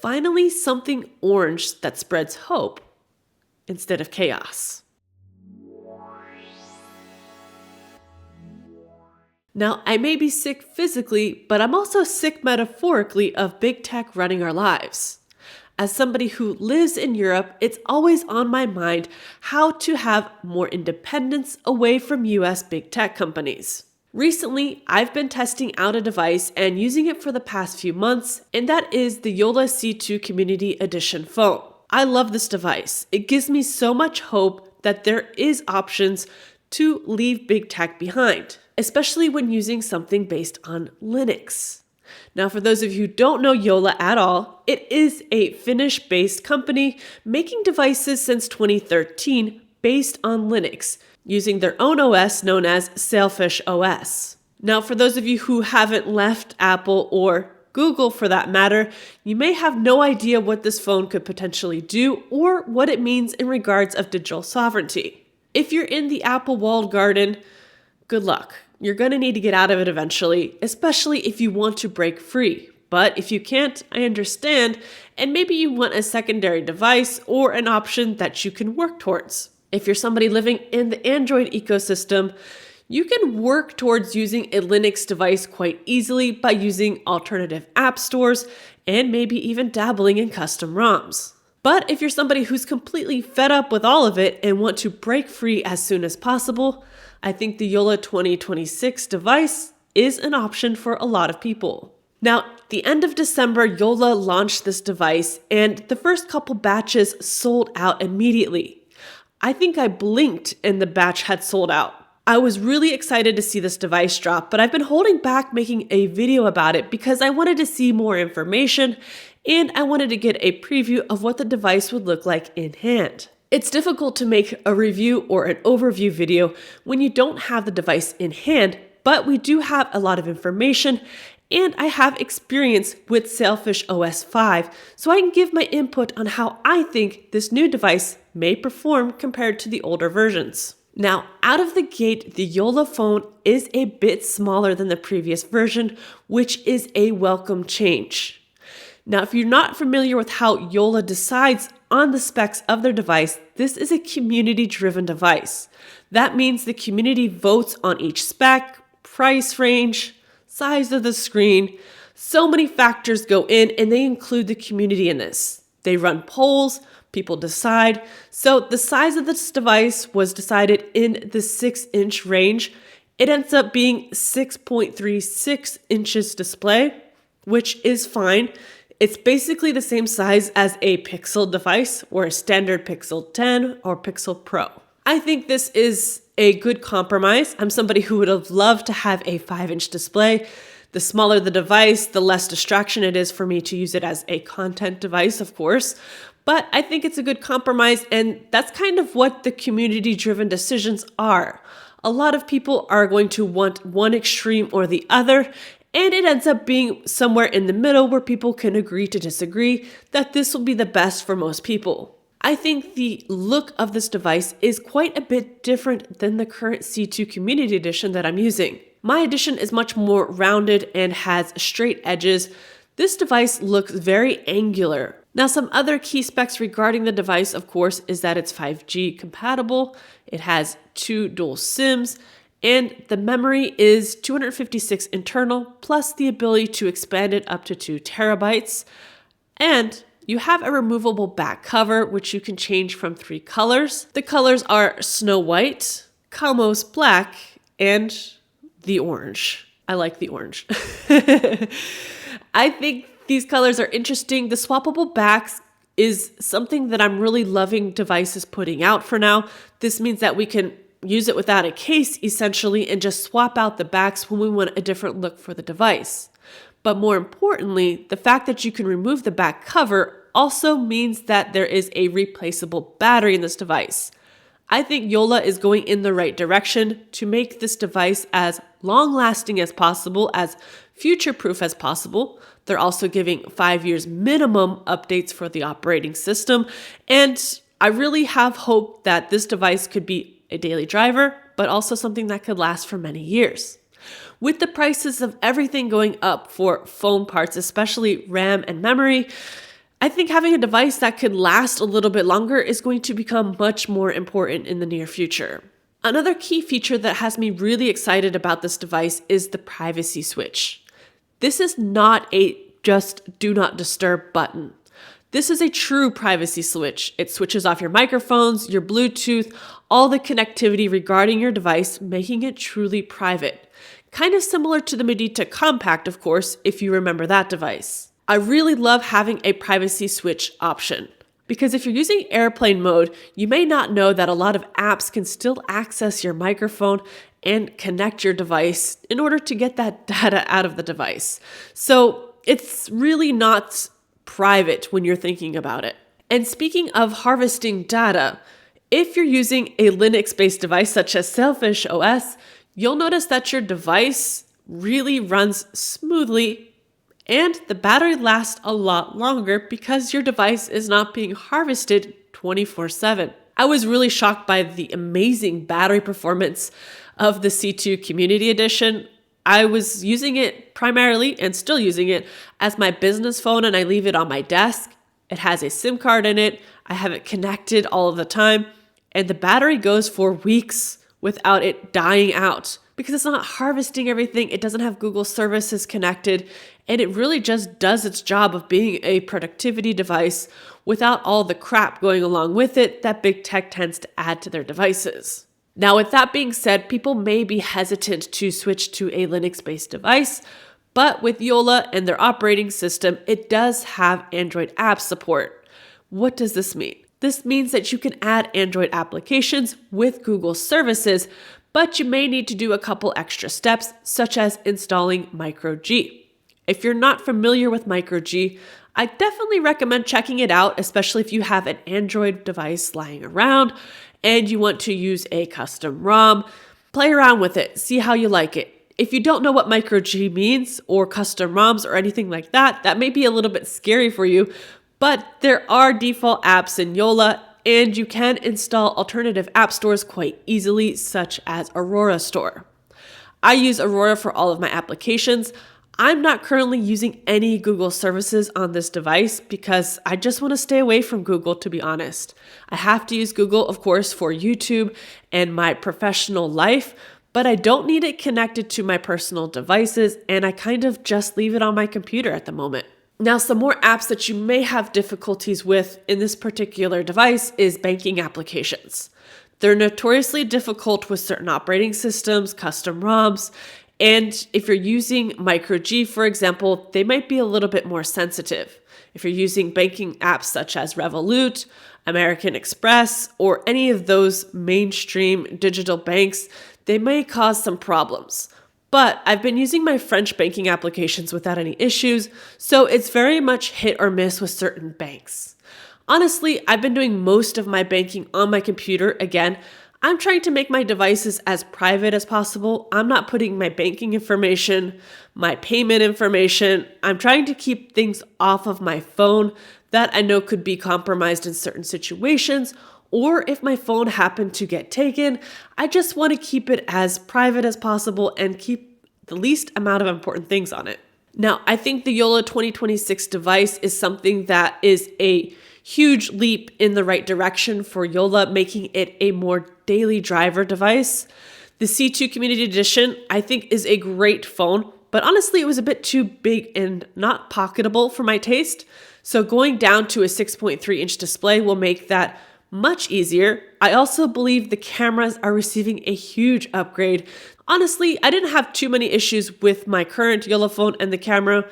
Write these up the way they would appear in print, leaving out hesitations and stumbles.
finally something orange that spreads hope instead of chaos. Now, I may be sick physically, but I'm also sick metaphorically of big tech running our lives. As somebody who lives in Europe, it's always on my mind how to have more independence away from US big tech companies. Recently, I've been testing out a device and using it for the past few months, and that is the Jolla C2 Community Edition phone. I love this device. It gives me so much hope that there is options to leave big tech behind, especially when using something based on Linux. Now, for those of you who don't know Jolla at all, it is a Finnish-based company making devices since 2013 based on Linux, using their own OS known as Sailfish OS. Now, for those of you who haven't left Apple or Google for that matter, you may have no idea what this phone could potentially do or what it means in regards of digital sovereignty. If you're in the Apple walled garden, good luck. You're going to need to get out of it eventually, especially if you want to break free. But if you can't, I understand, and maybe you want a secondary device or an option that you can work towards. If you're somebody living in the Android ecosystem, you can work towards using a Linux device quite easily by using alternative app stores and maybe even dabbling in custom ROMs. But if you're somebody who's completely fed up with all of it and want to break free as soon as possible, I think the Jolla 2026 device is an option for a lot of people. Now, the end of December, Jolla launched this device and the first couple batches sold out immediately. I think I blinked and the batch had sold out. I was really excited to see this device drop, but I've been holding back making a video about it because I wanted to see more information and I wanted to get a preview of what the device would look like in hand. It's difficult to make a review or an overview video when you don't have the device in hand, but we do have a lot of information and I have experience with Sailfish OS 5, so I can give my input on how I think this new device may perform compared to the older versions. Now, out of the gate, the Jolla phone is a bit smaller than the previous version, which is a welcome change. Now, if you're not familiar with how Jolla decides on the specs of their device, this is a community-driven device. That means the community votes on each spec, price range, size of the screen. So many factors go in, and they include the community in this. They run polls, people decide. So the size of this device was decided in the 6-inch range. It ends up being 6.36 inches display, which is fine. It's basically the same size as a Pixel device or a standard Pixel 10 or Pixel Pro. I think this is a good compromise. I'm somebody who would have loved to have a 5-inch display. The smaller the device, the less distraction it is for me to use it as a content device, of course. But I think it's a good compromise, and that's kind of what the community-driven decisions are. A lot of people are going to want one extreme or the other, and it ends up being somewhere in the middle where people can agree to disagree that this will be the best for most people. I think the look of this device is quite a bit different than the current C2 Community Edition that I'm using. My edition is much more rounded and has straight edges. This device looks very angular. Now, some other key specs regarding the device, of course, is that it's 5G compatible. It has 2 dual SIMs, and the memory is 256 internal, plus the ability to expand it up to 2 terabytes. And you have a removable back cover, which you can change from 3 colors. The colors are Snow White, Calmos Black, and the orange. I like the orange. I think these colors are interesting. The swappable backs is something that I'm really loving devices putting out for now. This means that we can use it without a case essentially and just swap out the backs when we want a different look for the device. But more importantly, the fact that you can remove the back cover also means that there is a replaceable battery in this device. I think Jolla is going in the right direction to make this device as long-lasting as possible, as future-proof as possible. They're also giving 5 years minimum updates for the operating system. And I really have hope that this device could be a daily driver, but also something that could last for many years. With the prices of everything going up for phone parts, especially RAM and memory, I think having a device that could last a little bit longer is going to become much more important in the near future. Another key feature that has me really excited about this device is the privacy switch. This is not a just do not disturb button. This is a true privacy switch. It switches off your microphones, your Bluetooth, all the connectivity regarding your device, making it truly private. Kind of similar to the Medita Compact, of course, if you remember that device. I really love having a privacy switch option. Because if you're using airplane mode, you may not know that a lot of apps can still access your microphone and connect your device in order to get that data out of the device. So it's really not private when you're thinking about it. And speaking of harvesting data, if you're using a Linux-based device such as Sailfish OS, you'll notice that your device really runs smoothly and the battery lasts a lot longer because your device is not being harvested 24/7. I was really shocked by the amazing battery performance of the C2 Community Edition. I was using it primarily and still using it as my business phone, and I leave it on my desk. It has a SIM card in it. I have it connected all of the time, and the battery goes for weeks without it dying out because it's not harvesting everything. It doesn't have Google services connected, and it really just does its job of being a productivity device without all the crap going along with it that big tech tends to add to their devices. Now, with that being said, people may be hesitant to switch to a Linux-based device, but with Jolla and their operating system, it does have Android app support. What does this mean? This means that you can add Android applications with Google services, but you may need to do a couple extra steps, such as installing MicroG. If you're not familiar with MicroG, I definitely recommend checking it out, especially if you have an Android device lying around and you want to use a custom ROM. Play around with it, see how you like it. If you don't know what MicroG means or custom ROMs or anything like that, that may be a little bit scary for you, but there are default apps in Jolla and you can install alternative app stores quite easily, such as Aurora Store. I use Aurora for all of my applications. I'm not currently using any Google services on this device because I just want to stay away from Google, to be honest. I have to use Google, of course, for YouTube and my professional life, but I don't need it connected to my personal devices, and I kind of just leave it on my computer at the moment. Now, some more apps that you may have difficulties with in this particular device is banking applications. They're notoriously difficult with certain operating systems, custom ROMs, and if you're using MicroG, for example, they might be a little bit more sensitive. If you're using banking apps such as Revolut, American Express, or any of those mainstream digital banks, they may cause some problems. But I've been using my French banking applications without any issues, so it's very much hit or miss with certain banks. Honestly, I've been doing most of my banking on my computer. Again, I'm trying to make my devices as private as possible. I'm not putting my banking information, my payment information. I'm trying to keep things off of my phone that I know could be compromised in certain situations, or if my phone happened to get taken, I just want to keep it as private as possible and keep the least amount of important things on it. Now, I think the Jolla 2026 device is something that is a huge leap in the right direction for Jolla, making it a more daily driver device. The C2 Community Edition, I think, is a great phone, but honestly, it was a bit too big and not pocketable for my taste. So going down to a 6.3-inch display will make that much easier. I also believe the cameras are receiving a huge upgrade. Honestly, I didn't have too many issues with my current Jolla phone and the camera.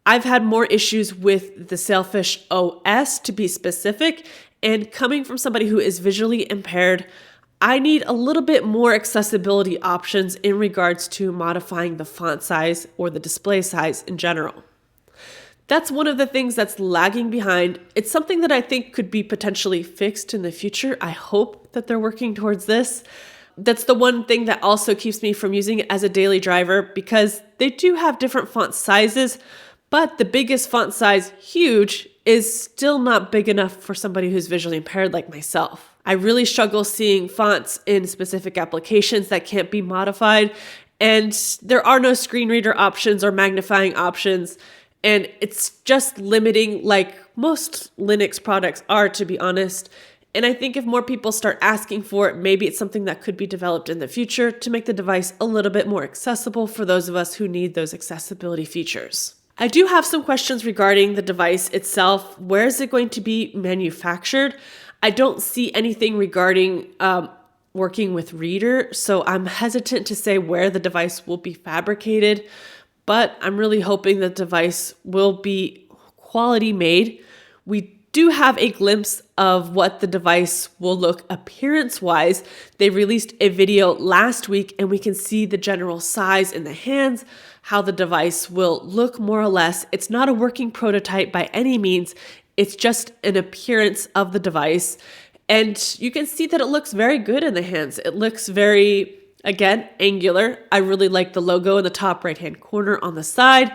I've had more issues with the Sailfish OS, to be specific, and coming from somebody who is visually impaired, I need a little bit more accessibility options in regards to modifying the font size or the display size in general. That's one of the things that's lagging behind. It's something that I think could be potentially fixed in the future. I hope that they're working towards this. That's the one thing that also keeps me from using it as a daily driver, because they do have different font sizes, but the biggest font size, huge, is still not big enough for somebody who's visually impaired like myself. I really struggle seeing fonts in specific applications that can't be modified, and there are no screen reader options or magnifying options. And it's just limiting, like most Linux products are, to be honest. And I think if more people start asking for it, maybe it's something that could be developed in the future to make the device a little bit more accessible for those of us who need those accessibility features. I do have some questions regarding the device itself. Where is it going to be manufactured? I don't see anything regarding working with Reader, so I'm hesitant to say where the device will be fabricated, but I'm really hoping the device will be quality made. We do have a glimpse of what the device will look appearance-wise. They released a video last week and we can see the general size in the hands, how the device will look more or less. It's not a working prototype by any means. It's just an appearance of the device. And you can see that it looks very good in the hands. It looks very, again, angular. I really like the logo in the top right-hand corner on the side.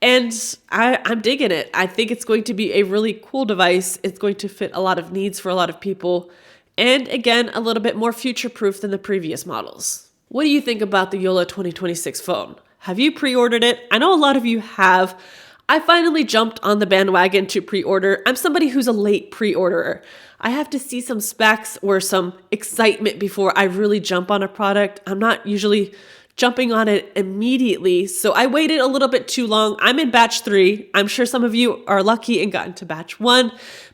And I'm digging it. I think it's going to be a really cool device. It's going to fit a lot of needs for a lot of people. And again, a little bit more future-proof than the previous models. What do you think about the Jolla 2026 phone? Have you pre-ordered it? I know a lot of you have. I finally jumped on the bandwagon to pre-order. I'm somebody who's a late pre-orderer. I have to see some specs or some excitement before I really jump on a product. I'm not usually jumping on it immediately, so I waited a little bit too long. I'm in batch 3. I'm sure some of you are lucky and got into batch 1,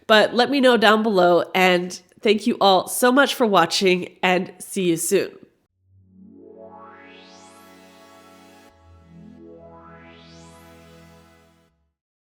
but let me know down below, and thank you all so much for watching, and see you soon.